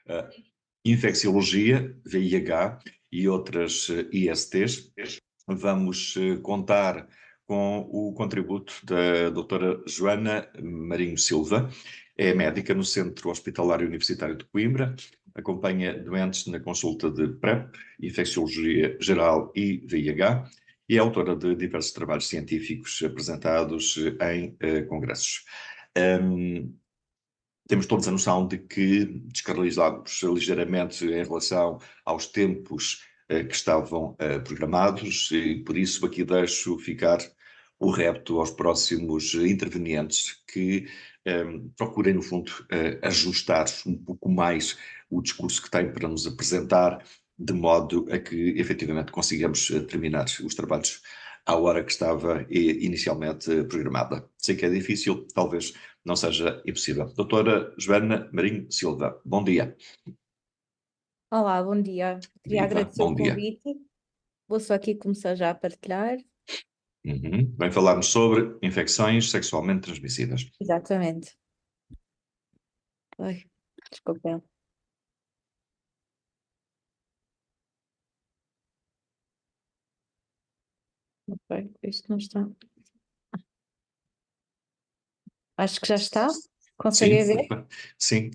uh, infecciologia, VIH e outras ISTs. Vamos contar com o contributo da doutora Joana Marinho Silva, é médica no Centro Hospitalar Universitário de Coimbra, acompanha doentes na consulta de PrEP, infecciologia geral e VIH, e é autora de diversos trabalhos científicos apresentados em congressos. Temos todos a noção de que descarrilhámos ligeiramente em relação aos tempos que estavam programados, e por isso aqui deixo ficar o repto aos próximos intervenientes que procurem, no fundo, ajustar um pouco mais o discurso que têm para nos apresentar, de modo a que efetivamente consigamos terminar os trabalhos à hora que estava inicialmente programada. Sei que é difícil, talvez não seja impossível. Doutora Joana Marinho Silva, bom dia. Olá, bom dia. Queria Viva, agradecer bom o dia. convite. Vou só aqui começar já a partilhar. Vem falar-nos sobre infecções sexualmente transmissíveis. Exatamente. Ai, desculpem. Ok, isto não está. Acho que já está. Conseguem ver? Sim,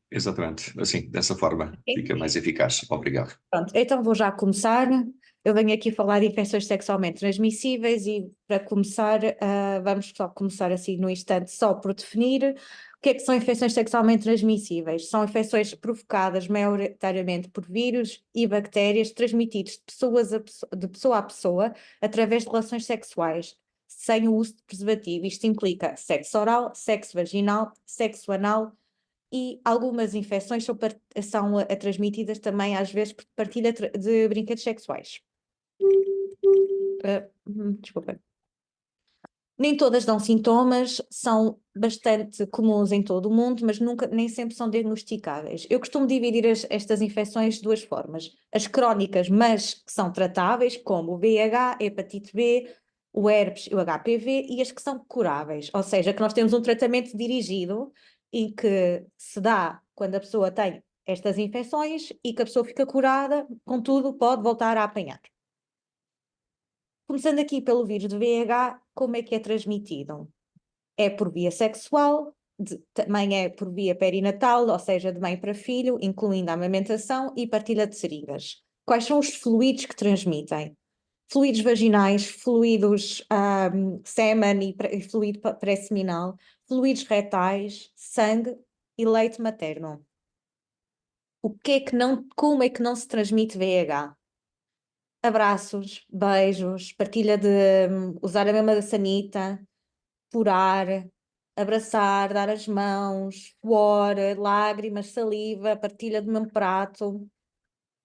exatamente. Assim, dessa forma, fica mais eficaz. Obrigado. Pronto, então vou já começar. Eu venho aqui falar de infecções sexualmente transmissíveis e, para começar, vamos só começar assim no instante, só por definir o que é que são infecções sexualmente transmissíveis. São infecções provocadas maioritariamente por vírus e bactérias transmitidos de pessoa a pessoa através de relações sexuais, sem o uso de preservativo. Isto implica sexo oral, sexo vaginal, sexo anal, e algumas infecções são transmitidas também, às vezes, por partilha de brinquedos sexuais. Desculpa. Nem todas dão sintomas, são bastante comuns em todo o mundo, mas nem sempre são diagnosticáveis. Eu costumo dividir estas infecções de duas formas. As crónicas, mas que são tratáveis, como o VIH, a hepatite B, o herpes e o HPV, e as que são curáveis, ou seja, que nós temos um tratamento dirigido e que se dá quando a pessoa tem estas infecções e que a pessoa fica curada, contudo, pode voltar a apanhar. Começando aqui pelo vírus do VIH, como é que é transmitido? É por via sexual, também é por via perinatal, ou seja, de mãe para filho, incluindo a amamentação e partilha de seringas. Quais são os fluidos que transmitem? Fluidos vaginais, fluidos sêmen e fluido pré-seminal, fluidos retais, sangue e leite materno. Como é que não se transmite VIH? Abraços, beijos, partilha de usar a mesma sanita, furar, abraçar, dar as mãos, suor, lágrimas, saliva, partilha do mesmo prato,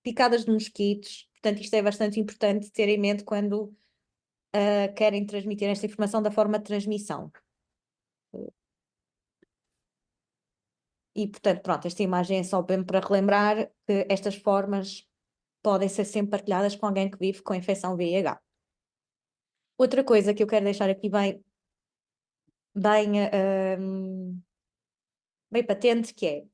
picadas de mosquitos. Portanto, isto é bastante importante ter em mente quando querem transmitir esta informação da forma de transmissão. E, portanto, pronto, esta imagem é só mesmo para relembrar que estas formas podem ser sempre partilhadas com alguém que vive com infecção VIH. Outra coisa que eu quero deixar aqui bem patente, que é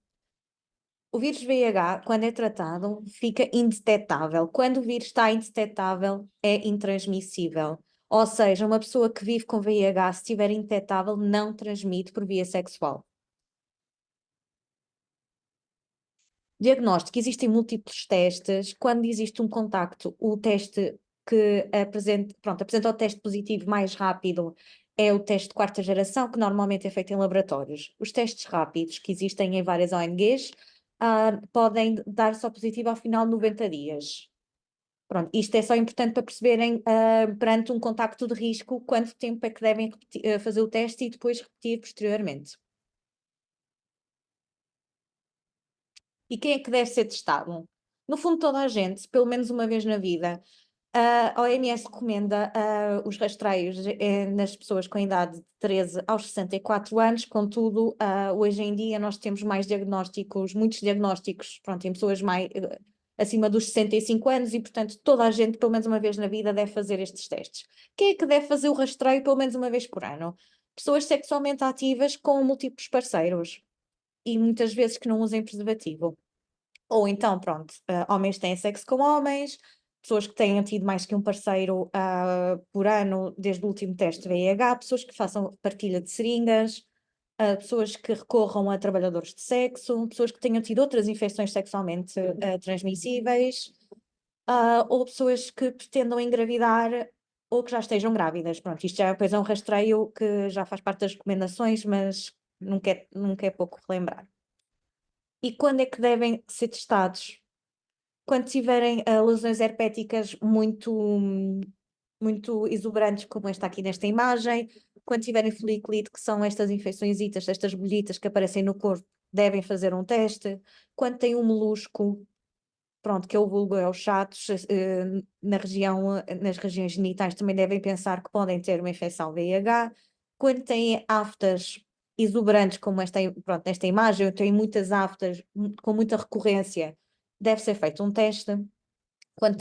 o vírus VIH, quando é tratado, fica indetetável. Quando o vírus está indetetável, é intransmissível. Ou seja, uma pessoa que vive com VIH, se estiver indetetável, não transmite por via sexual. Diagnóstico: existem múltiplos testes. Quando existe um contacto, o teste que apresenta o teste positivo mais rápido é o teste de quarta geração, que normalmente é feito em laboratórios. Os testes rápidos, que existem em várias ONGs, podem dar só positivo ao final de 90 dias. Pronto, isto é só importante para perceberem, perante um contacto de risco, quanto tempo é que devem fazer o teste e depois repetir posteriormente. E quem é que deve ser testado? No fundo, toda a gente, pelo menos uma vez na vida. A OMS recomenda os rastreios nas pessoas com a idade de 13 aos 64 anos, contudo, hoje em dia nós temos muitos diagnósticos, pronto, em pessoas acima dos 65 anos e, portanto, toda a gente, pelo menos uma vez na vida, deve fazer estes testes. Quem é que deve fazer o rastreio pelo menos uma vez por ano? Pessoas sexualmente ativas com múltiplos parceiros. e muitas vezes que não usem preservativo. Ou então, pronto, homens têm sexo com homens, pessoas que tenham tido mais que um parceiro por ano desde o último teste de VIH, pessoas que façam partilha de seringas, pessoas que recorram a trabalhadores de sexo, pessoas que tenham tido outras infecções sexualmente transmissíveis, ou pessoas que pretendam engravidar ou que já estejam grávidas. Pronto, isto já depois é um rastreio que já faz parte das recomendações, mas nunca é pouco relembrar. E quando é que devem ser testados? Quando tiverem lesões herpéticas muito exuberantes, como esta aqui nesta imagem, quando tiverem foliculite, que são estas infecçõezitas, estas bolhitas que aparecem no corpo, devem fazer um teste. Quando têm um molusco, pronto, que é o vulgo, é os chatos, nas regiões genitais também devem pensar que podem ter uma infecção VIH. Quando têm aftas exuberantes, como pronto, nesta imagem, têm muitas aftas com muita recorrência, deve ser feito um teste. Quando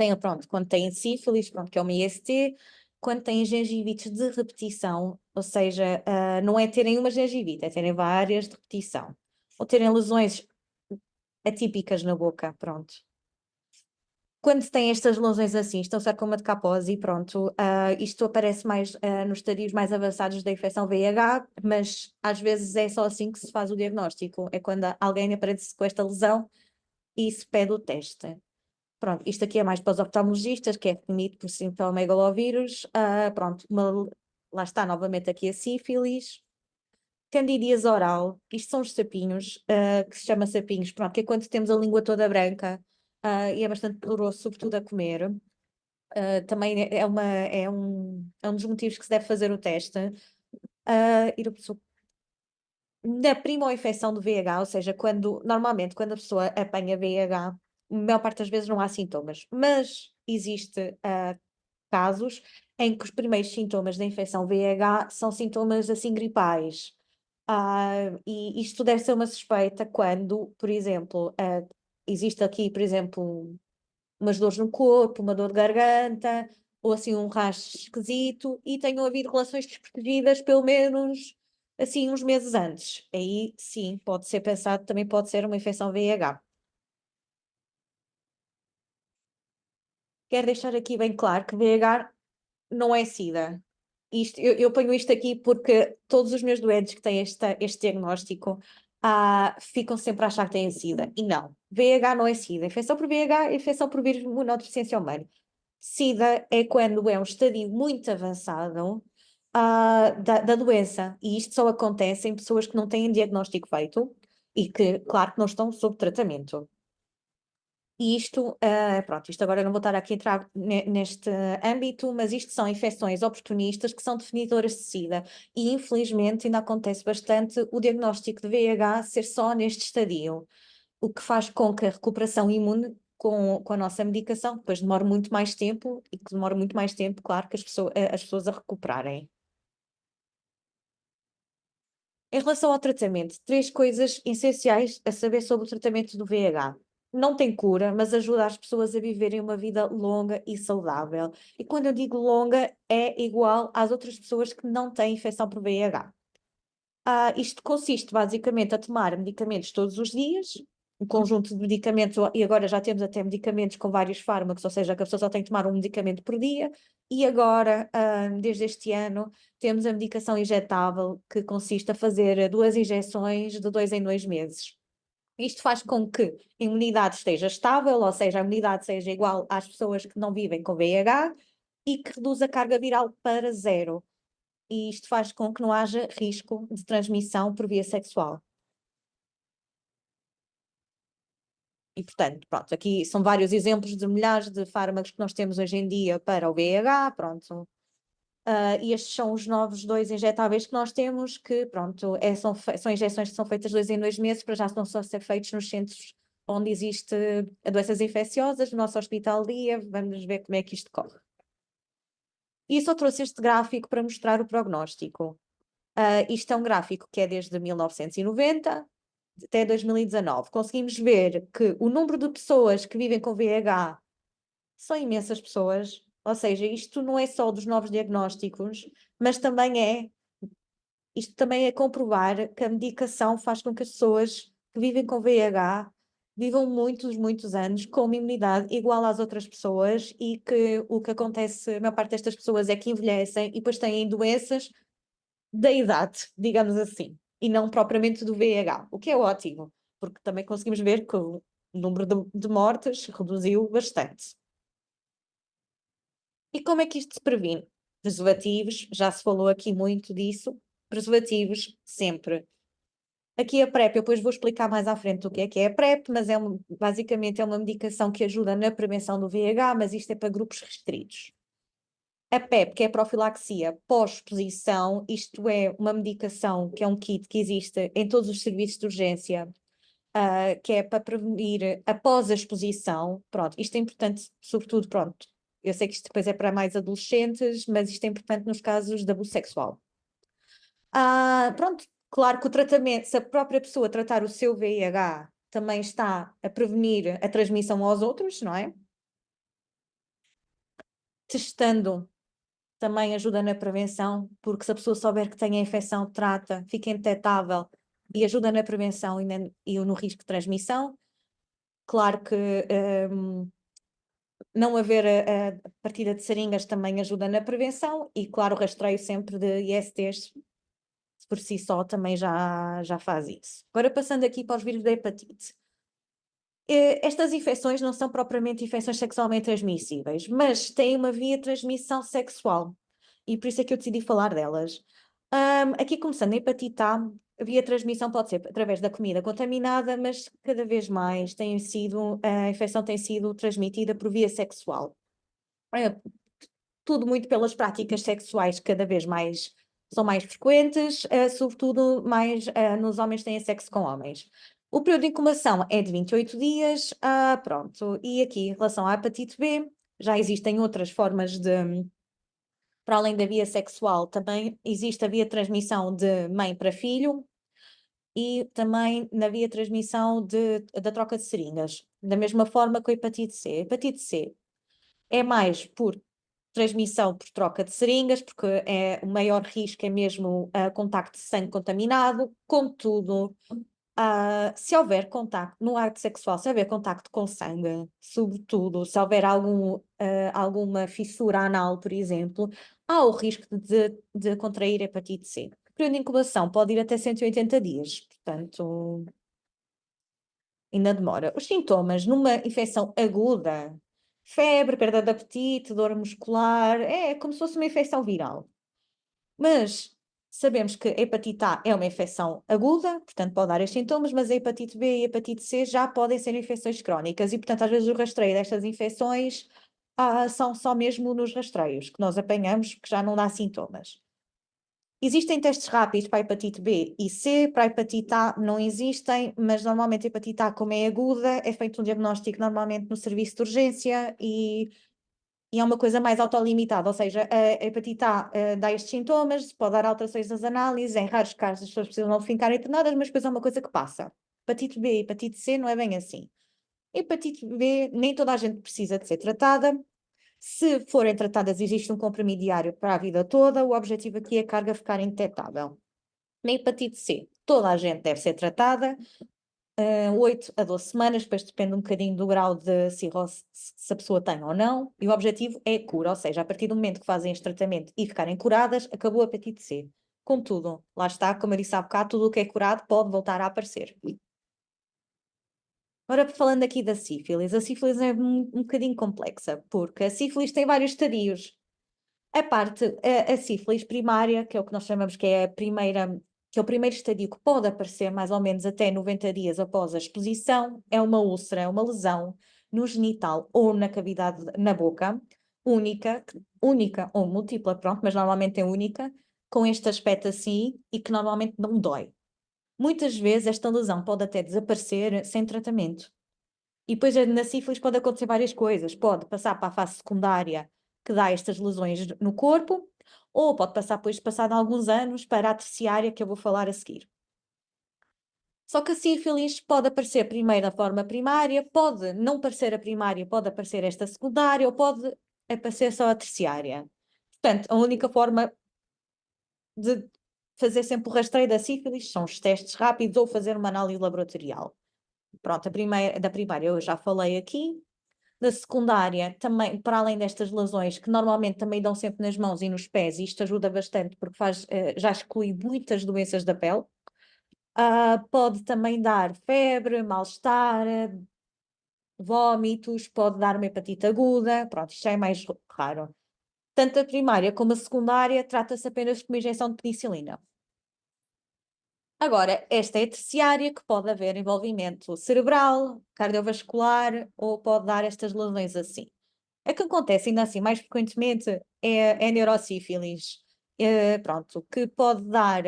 têm sífilis, pronto, que é uma IST, quando têm gengivites de repetição, ou seja, não é terem uma gengivite, é terem várias de repetição, ou terem lesões atípicas na boca, pronto. Quando têm estas lesões assim, estão sarcoma de Kaposi, pronto, isto aparece mais nos estadios mais avançados da infecção VIH, mas às vezes é só assim que se faz o diagnóstico, é quando alguém aparece com esta lesão e se pede o teste. Pronto, isto aqui é mais para os oftalmologistas, que é definido por citomegalovírus, pronto, lá está novamente aqui a sífilis, candidíase oral, isto são os sapinhos, que se chama sapinhos, pronto, que é quando temos a língua toda branca, e é bastante doloroso, sobretudo a comer. Também é um dos motivos que se deve fazer o teste. Na prima infecção do VIH, ou seja, normalmente quando a pessoa apanha VIH, a maior parte das vezes não há sintomas, mas existe casos em que os primeiros sintomas da infecção VIH são sintomas assim gripais. E isto deve ser uma suspeita quando, por exemplo, existe aqui, por exemplo, umas dores no corpo, uma dor de garganta, ou assim um rasgo esquisito, e tenham havido relações desprotegidas pelo menos assim uns meses antes. Aí sim, pode ser pensado, também pode ser uma infecção VIH. Quero deixar aqui bem claro que VIH não é SIDA. Eu ponho isto aqui porque todos os meus doentes que têm este diagnóstico ficam sempre a achar que têm SIDA. E não, VIH não é SIDA. Infecção por VIH é infecção por vírus de imunodeficiência humana. SIDA é quando é um estadio muito avançado da doença. E isto só acontece em pessoas que não têm diagnóstico feito e que, claro, que não estão sob tratamento. E pronto, isto agora eu não vou estar aqui a entrar neste âmbito, mas isto são infecções oportunistas que são definidoras de SIDA e infelizmente ainda acontece bastante o diagnóstico de VIH ser só neste estadio, o que faz com que a recuperação imune com a nossa medicação depois demore muito mais tempo e que demore muito mais tempo, claro, que as pessoas a recuperarem. Em relação ao tratamento, 3 coisas essenciais a saber sobre o tratamento do VIH. Não tem cura, mas ajuda as pessoas a viverem uma vida longa e saudável. E quando eu digo longa, é igual às outras pessoas que não têm infecção por VIH. Isto consiste basicamente a tomar medicamentos todos os dias, um conjunto de medicamentos, e agora já temos até medicamentos com vários fármacos, ou seja, que a pessoa só tem que tomar um medicamento por dia, e agora, desde este ano, temos a medicação injetável, que consiste a fazer 2 injeções de 2 em 2 meses. Isto faz com que a imunidade esteja estável, ou seja, a imunidade seja igual às pessoas que não vivem com VIH e que reduz a carga viral para zero. E isto faz com que não haja risco de transmissão por via sexual. E, portanto, pronto, aqui são vários exemplos de milhares de fármacos que nós temos hoje em dia para o VIH, pronto. E estes são os novos 2 injetáveis que nós temos, que, pronto, são injeções que são feitas 2 em 2 meses, para já estão só a ser feitos nos centros onde existe doenças infecciosas, no nosso hospital-dia, vamos ver como é que isto corre. E só trouxe este gráfico para mostrar o prognóstico. Isto é um gráfico que é desde 1990 até 2019. Conseguimos ver que o número de pessoas que vivem com VIH são imensas pessoas, ou seja, isto não é só dos novos diagnósticos, mas também isto também é comprovar que a medicação faz com que as pessoas que vivem com VIH vivam muitos anos com uma imunidade igual às outras pessoas e que o que acontece, a maior parte destas pessoas é que envelhecem e depois têm doenças da idade, digamos assim, e não propriamente do VIH, o que é ótimo, porque também conseguimos ver que o número de mortes reduziu bastante. E como é que isto se previne? Preservativos, já se falou aqui muito disso, preservativos sempre. Aqui a PrEP, eu depois vou explicar mais à frente o que é a PrEP, mas basicamente é uma medicação que ajuda na prevenção do VIH, mas isto é para grupos restritos. A PEP, que é a profilaxia pós-exposição, isto é uma medicação que é um kit que existe em todos os serviços de urgência, que é para prevenir após a exposição. Pronto, isto é importante, sobretudo, pronto, eu sei que isto depois é para mais adolescentes, mas isto é importante nos casos de abuso sexual. Pronto, claro que o tratamento, se a própria pessoa tratar o seu VIH, também está a prevenir a transmissão aos outros, não é? Testando também ajuda na prevenção, porque se a pessoa souber que tem a infecção, trata, fica indetetável e ajuda na prevenção e no risco de transmissão. Claro que não haver a partida de seringas também ajuda na prevenção e, claro, o rastreio sempre de ISTs por si só também já faz isso. Agora passando aqui para os vírus da hepatite. Estas infecções não são propriamente infecções sexualmente transmissíveis, mas têm uma via de transmissão sexual e por isso é que eu decidi falar delas. Aqui começando, a hepatite A, a via de transmissão pode ser através da comida contaminada, mas cada vez mais a infecção tem sido transmitida por via sexual. Tudo muito pelas práticas sexuais cada vez mais são mais frequentes, sobretudo mais nos homens têm sexo com homens. O período de incubação é de 28 dias, pronto. E aqui, em relação à hepatite B, já existem outras formas para além da via sexual, também existe a via de transmissão de mãe para filho e também na via de transmissão da troca de seringas, da mesma forma que a hepatite C. A hepatite C é mais por transmissão por troca de seringas, porque o maior risco é mesmo contacto de sangue contaminado, contudo, se houver contacto no ato sexual, se houver contacto com sangue, sobretudo se houver alguma fissura anal, por exemplo, há o risco de contrair hepatite C. O período de incubação pode ir até 180 dias, portanto, ainda demora. Os sintomas numa infecção aguda, febre, perda de apetite, dor muscular, é como se fosse uma infecção viral. Mas sabemos que a hepatite A é uma infecção aguda, portanto pode dar estes sintomas, mas a hepatite B e a hepatite C já podem ser infecções crónicas e, portanto, às vezes o rastreio destas infecções são só mesmo nos rastreios que nós apanhamos, que já não dá sintomas. Existem testes rápidos para a hepatite B e C, para a hepatite A não existem, mas normalmente a hepatite A, como é aguda, é feito um diagnóstico normalmente no serviço de urgência e é uma coisa mais autolimitada, ou seja, a hepatite A dá estes sintomas, pode dar alterações nas análises, em raros casos as pessoas precisam não ficar internadas, mas depois é uma coisa que passa. Hepatite B e hepatite C não é bem assim. Hepatite B, nem toda a gente precisa de ser tratada. Se forem tratadas, existe um comprimido diário para a vida toda. O objetivo aqui é a carga ficar indetetável. Na hepatite C, toda a gente deve ser tratada, 8 a 12 semanas, depois depende um bocadinho do grau de cirrose, se a pessoa tem ou não, e o objetivo é a cura, ou seja, a partir do momento que fazem este tratamento e ficarem curadas, acabou a hepatite C. Contudo, lá está, como eu disse há bocado, tudo o que é curado pode voltar a aparecer. Agora, falando aqui da sífilis, a sífilis é um bocadinho complexa, porque a sífilis tem vários estadios. A sífilis primária, que é o que nós chamamos que é que é o primeiro estadio que pode aparecer mais ou menos até 90 dias após a exposição, é uma úlcera, é uma lesão no genital ou na cavidade na boca, única ou múltipla, pronto, mas normalmente é única, com este aspecto assim e que normalmente não dói. Muitas vezes esta lesão pode até desaparecer sem tratamento. E depois na sífilis pode acontecer várias coisas. Pode passar para a fase secundária, que dá estas lesões no corpo, ou pode passar depois, passado alguns anos, para a terciária, que eu vou falar a seguir. Só que a sífilis pode aparecer primeiro da forma primária, pode não aparecer a primária, pode aparecer esta secundária, ou pode aparecer só a terciária. Portanto, a única forma de fazer sempre o rastreio da sífilis, são os testes rápidos ou fazer uma análise laboratorial. Pronto, da primária eu já falei aqui. Da secundária, também, para além destas lesões, que normalmente também dão sempre nas mãos e nos pés, e isto ajuda bastante porque já exclui muitas doenças da pele. Pode também dar febre, mal-estar, vômitos, pode dar uma hepatite aguda, pronto, isto já é mais raro. Tanto a primária como a secundária trata-se apenas de uma injeção de penicilina. Agora, esta é a terciária, que pode haver envolvimento cerebral, cardiovascular, ou pode dar estas lesões assim. A que acontece ainda assim mais frequentemente é a neurosífilis, pronto, que pode dar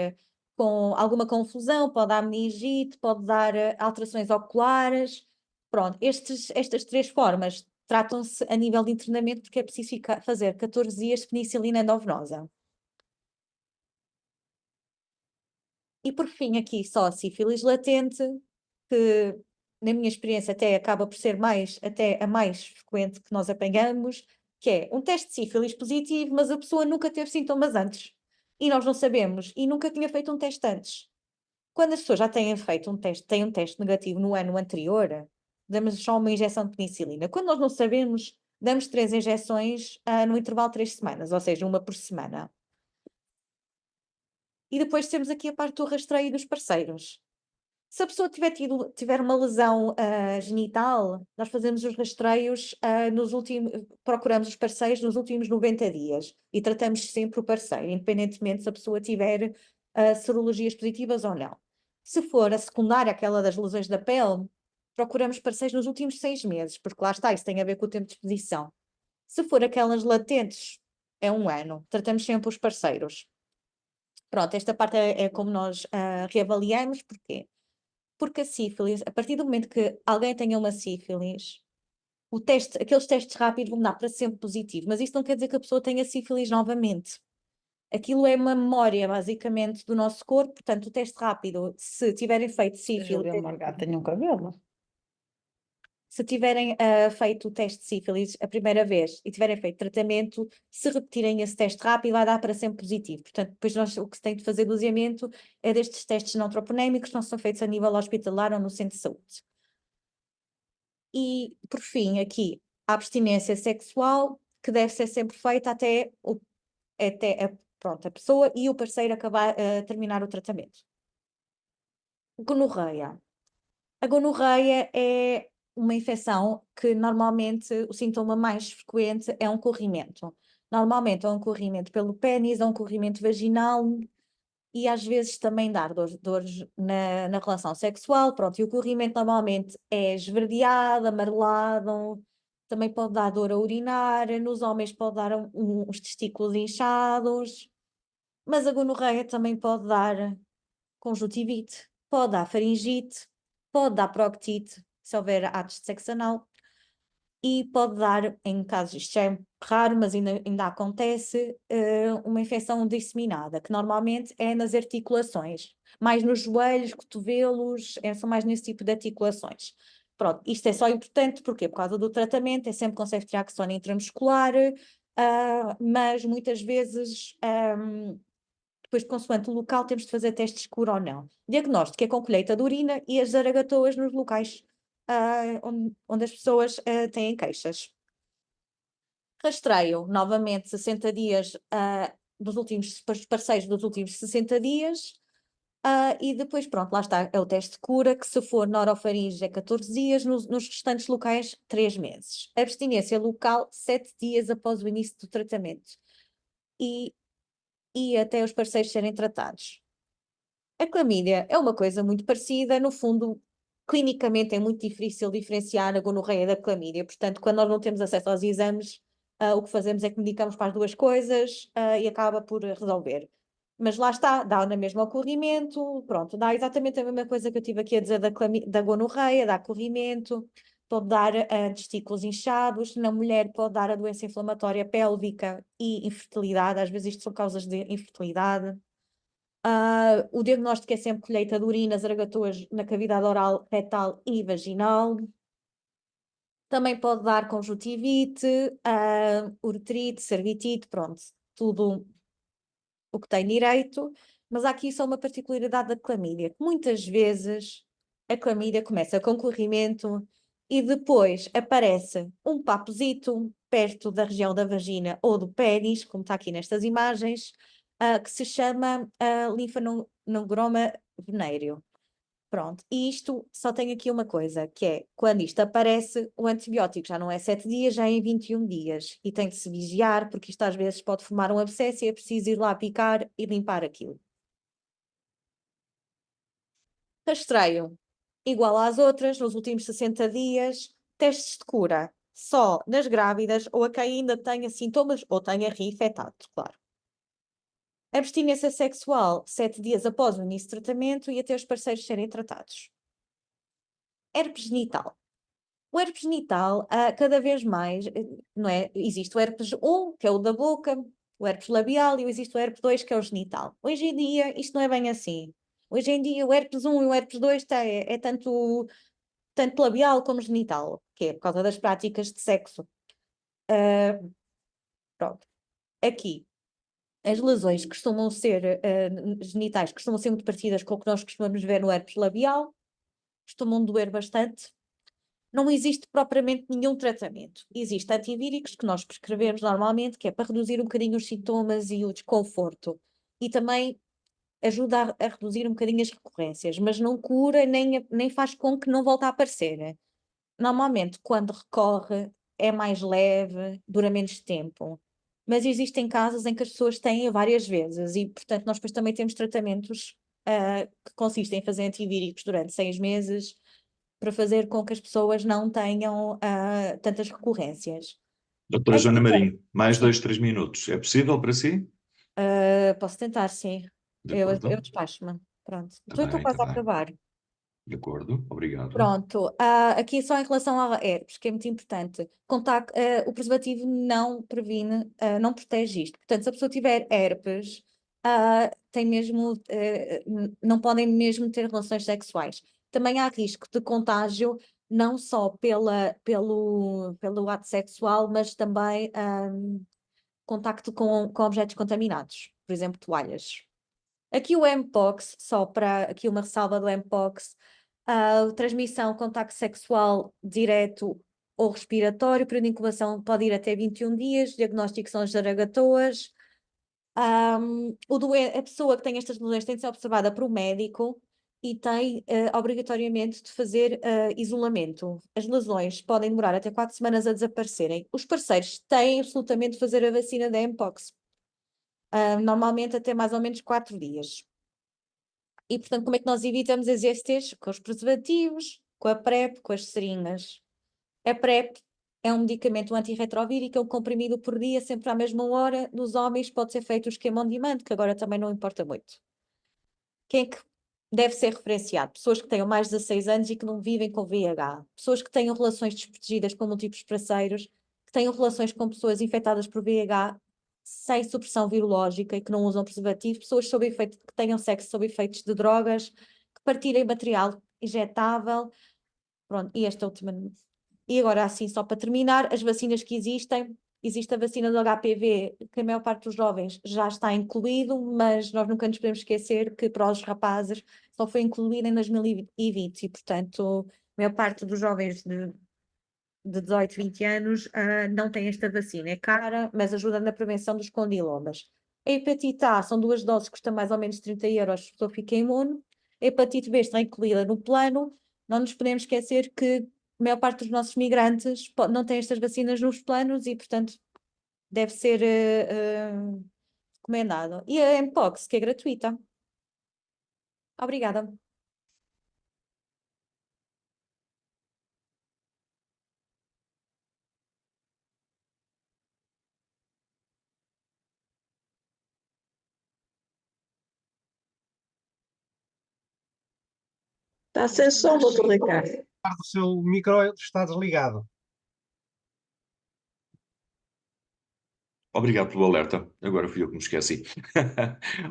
com alguma confusão, pode dar meningite, pode dar alterações oculares, pronto, estas 3 formas tratam-se a nível de internamento porque é preciso fazer 14 dias de penicilina endovenosa. E por fim aqui só a sífilis latente, que na minha experiência até acaba por ser até a mais frequente que nós apanhamos, que é um teste de sífilis positivo, mas a pessoa nunca teve sintomas antes. E nós não sabemos, e nunca tinha feito um teste antes. Quando as pessoas já têm um teste negativo no ano anterior, damos só uma injeção de penicilina. Quando nós não sabemos, damos 3 injeções, no intervalo de 3 semanas, ou seja, uma por semana. E depois temos aqui a parte do rastreio dos parceiros. Se a pessoa tiver uma lesão, genital, nós fazemos os rastreios, procuramos os parceiros nos últimos 90 dias e tratamos sempre o parceiro, independentemente se a pessoa tiver, serologias positivas ou não. Se for a secundária, aquela das lesões da pele, procuramos parceiros nos últimos 6 meses, porque lá está, isso tem a ver com o tempo de exposição. Se for aquelas latentes, é 1 ano, tratamos sempre os parceiros. Pronto, esta parte é como nós, reavaliamos, porquê? Porque a sífilis, a partir do momento que alguém tenha uma sífilis, aqueles testes rápidos vão dar para sempre positivo, mas isso não quer dizer que a pessoa tenha sífilis novamente. Aquilo é uma memória, basicamente, do nosso corpo, portanto, o teste rápido, se tiverem feito sífilis, Júlia Morgado tem um cabelo. se tiverem feito o teste de sífilis a primeira vez e tiverem feito tratamento, se repetirem esse teste rápido, vai dar para sempre positivo. Portanto, depois o que se tem de fazer doseamento é destes testes não troponémicos, que não são feitos a nível hospitalar ou no centro de saúde. E, por fim, aqui, a abstinência sexual, que deve ser sempre feita pronto, a pessoa e o parceiro acabar, terminar o tratamento. Gonorreia. A gonorreia é uma infecção que normalmente o sintoma mais frequente é um corrimento. Normalmente é um corrimento pelo pênis, é um corrimento vaginal e às vezes também dá dores na relação sexual. Pronto, e o corrimento normalmente é esverdeado, amarelado, também pode dar dor a urinar, nos homens pode dar uns testículos inchados, mas a gonorreia também pode dar conjuntivite, pode dar faringite, pode dar proctite, se houver atos de sexo anal, e pode dar, em casos, isto já é raro, mas ainda acontece, uma infecção disseminada, que normalmente é nas articulações, mais nos joelhos, cotovelos, são mais nesse tipo de articulações. Pronto, isto é só importante, porquê? Por causa do tratamento, é sempre com ceftriaxona intramuscular, mas muitas vezes, depois, consoante o local, temos de fazer testes de cura ou não. Diagnóstico é com colheita de urina e as zaragatoas nos locais onde as pessoas têm queixas. Rastreio, novamente, 60 dias dos últimos parceiros dos últimos 60 dias. E depois, pronto, lá está, é o teste de cura, que se for norofaringe é 14 dias, nos restantes locais, 3 meses. Abstinência local, 7 dias após o início do tratamento. E até os parceiros serem tratados. A clamídia é uma coisa muito parecida, no fundo, clinicamente é muito difícil diferenciar a gonorreia da clamídia, portanto, quando nós não temos acesso aos exames, o que fazemos é que medicamos para as duas coisas, e acaba por resolver. Mas lá está, dá na mesma ao corrimento, pronto, dá exatamente a mesma coisa que eu tive aqui a dizer da gonorreia, dá corrimento, pode dar testículos inchados, na mulher pode dar a doença inflamatória pélvica e infertilidade, às vezes isto são causas de infertilidade. O diagnóstico é sempre colheita de urina, zaragatoas na cavidade oral, retal e vaginal. Também pode dar conjuntivite, uretrite, cervitite, pronto, tudo o que tem direito. Mas há aqui só uma particularidade da clamídia, que muitas vezes a clamídia começa com corrimento e depois aparece um papozito perto da região da vagina ou do pênis, como está aqui nestas imagens, que se chama linfonogroma venéreo. Pronto, e isto só tem aqui uma coisa, que é, quando isto aparece, o antibiótico já não é 7 dias, já é em 21 dias. E tem de se vigiar, porque isto às vezes pode formar um abscesso e é preciso ir lá picar e limpar aquilo. Rastreio igual às outras, nos últimos 60 dias, testes de cura só nas grávidas ou a quem ainda tenha sintomas ou tenha reinfectado, claro. Abstinência sexual 7 dias após o início do tratamento e até os parceiros serem tratados. Herpes genital. O herpes genital, cada vez mais, não é? Existe o herpes 1, que é o da boca, o herpes labial, e existe o herpes 2, que é o genital. Hoje em dia, isto não é bem assim. Hoje em dia, o herpes 1 e o herpes 2 é tanto labial como genital, que é por causa das práticas de sexo. Pronto. Aqui, as lesões costumam ser, genitais, costumam ser muito parecidas com o que nós costumamos ver no herpes labial, costumam doer bastante. Não existe propriamente nenhum tratamento. Existem antivíricos que nós prescrevemos normalmente, que é para reduzir um bocadinho os sintomas e o desconforto. E também ajuda a reduzir um bocadinho as recorrências, mas não cura nem faz com que não volte a aparecer. Normalmente, quando recorre, é mais leve, dura menos tempo. Mas existem casos em que as pessoas têm várias vezes e, portanto, nós depois também temos tratamentos que consistem em fazer antivíricos durante 6 meses para fazer com que as pessoas não tenham tantas recorrências. Doutora Aqui, Joana Marinho, mais sim, 2, 3 minutos. É possível para si? posso tentar, sim. De Eu acordo. despacho-me. Pronto. Está Então, eu estou bem, está quase a bem. acabar. De acordo, obrigado. Pronto, aqui só em relação à herpes, que é muito importante. O preservativo não previne, não protege isto. Portanto, se a pessoa tiver herpes, tem mesmo, não podem mesmo ter relações sexuais. Também há risco de contágio, não só pelo ato sexual, mas também contacto com objetos contaminados, por exemplo, toalhas. Aqui o Mpox, só para aqui uma ressalva do Mpox, transmissão, contacto sexual direto ou respiratório, período de incubação pode ir até 21 dias, diagnóstico são as zaragatoas. A pessoa que tem estas lesões tem de ser observada por um médico e tem obrigatoriamente de fazer isolamento. As lesões podem demorar até 4 semanas a desaparecerem. Os parceiros têm absolutamente de fazer a vacina da Mpox, normalmente até mais ou menos 4 dias. E, portanto, como é que nós evitamos as ISTs? Com os preservativos, com a PrEP, com as seringas. A PrEP é um medicamento antirretrovírico, é um comprimido por dia, sempre à mesma hora. Nos homens pode ser feito o esquema on demand, que agora também não importa muito. Quem é que deve ser referenciado? Pessoas que tenham mais de 16 anos e que não vivem com VIH. Pessoas que tenham relações desprotegidas com múltiplos parceiros, que tenham relações com pessoas infectadas por VIH sem supressão virológica e que não usam preservativo, pessoas sob efeito, que tenham sexo sob efeitos de drogas, que partilhem material injetável. Pronto, e esta última. E agora, assim, só para terminar, as vacinas que existem. Existe a vacina do HPV, que a maior parte dos jovens já está incluído, mas nós nunca nos podemos esquecer que para os rapazes só foi incluída em 2020 e, portanto, a maior parte dos jovens de 18, 20 anos não tem esta vacina. É cara, mas ajuda na prevenção dos condilomas. A hepatite A são 2 doses, custa mais ou menos 30 €, se a pessoa fica imune. A hepatite B está incluída no plano. Não nos podemos esquecer que a maior parte dos nossos migrantes não tem estas vacinas nos planos e, portanto, deve ser recomendado. E a Mpox, que é gratuita. Obrigada. Está sem som, doutor Ricardo. O seu micro está desligado. Obrigado pelo alerta. Agora fui eu que me esqueci.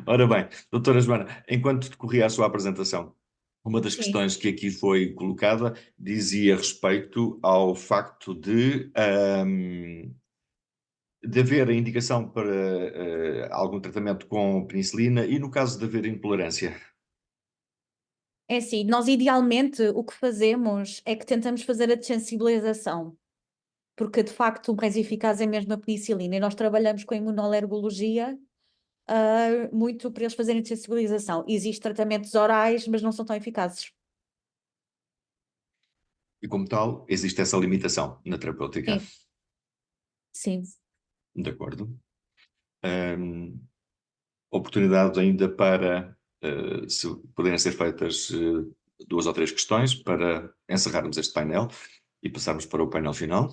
Ora bem, doutora Joana, enquanto decorria a sua apresentação, uma das Sim. questões que aqui foi colocada dizia respeito ao facto de de haver a indicação para algum tratamento com penicilina e no caso de haver intolerância? É assim, nós idealmente o que fazemos é que tentamos fazer a desensibilização, porque de facto o mais eficaz é mesmo a penicilina e nós trabalhamos com a imunoalergologia muito para eles fazerem desensibilização. Existem tratamentos orais, mas não são tão eficazes. E como tal, existe essa limitação na terapêutica. Sim. Sim. De acordo. Oportunidade ainda para, se puderem ser feitas 2 ou 3 questões para encerrarmos este painel e passarmos para o painel final.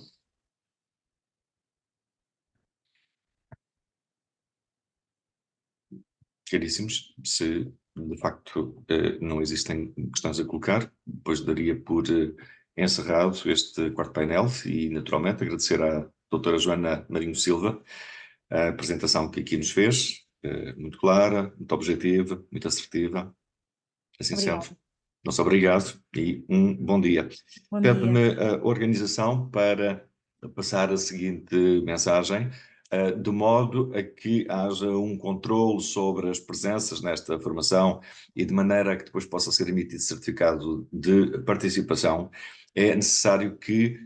Caríssimos, se de facto não existem questões a colocar, depois daria por encerrado este quarto painel e naturalmente agradecer à doutora Joana Marinho Silva a apresentação que aqui nos fez, muito clara, muito objetiva, muito assertiva. Assim Obrigada. sendo, nosso obrigado e um bom dia. Bom dia. Pede-me a organização para passar a seguinte mensagem, de modo a que haja um controle sobre as presenças nesta formação e de maneira a que depois possa ser emitido certificado de participação, é necessário que,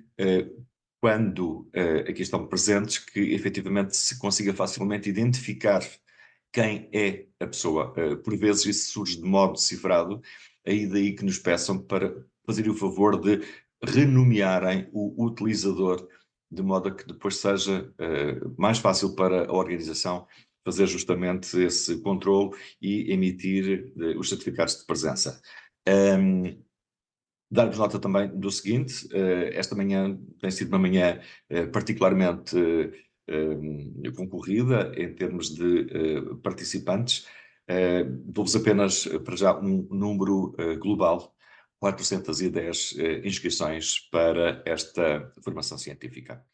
quando aqui estão presentes, que efetivamente se consiga facilmente identificar quem é a pessoa. Por vezes isso surge de modo cifrado, aí daí que nos peçam para fazerem o favor de renomearem o utilizador, de modo a que depois seja mais fácil para a organização fazer justamente esse controle e emitir os certificados de presença. Dar-vos nota também do seguinte, esta manhã tem sido uma manhã particularmente concorrida em termos de participantes. Dou-vos apenas para já um número global, 410 inscrições para esta formação científica.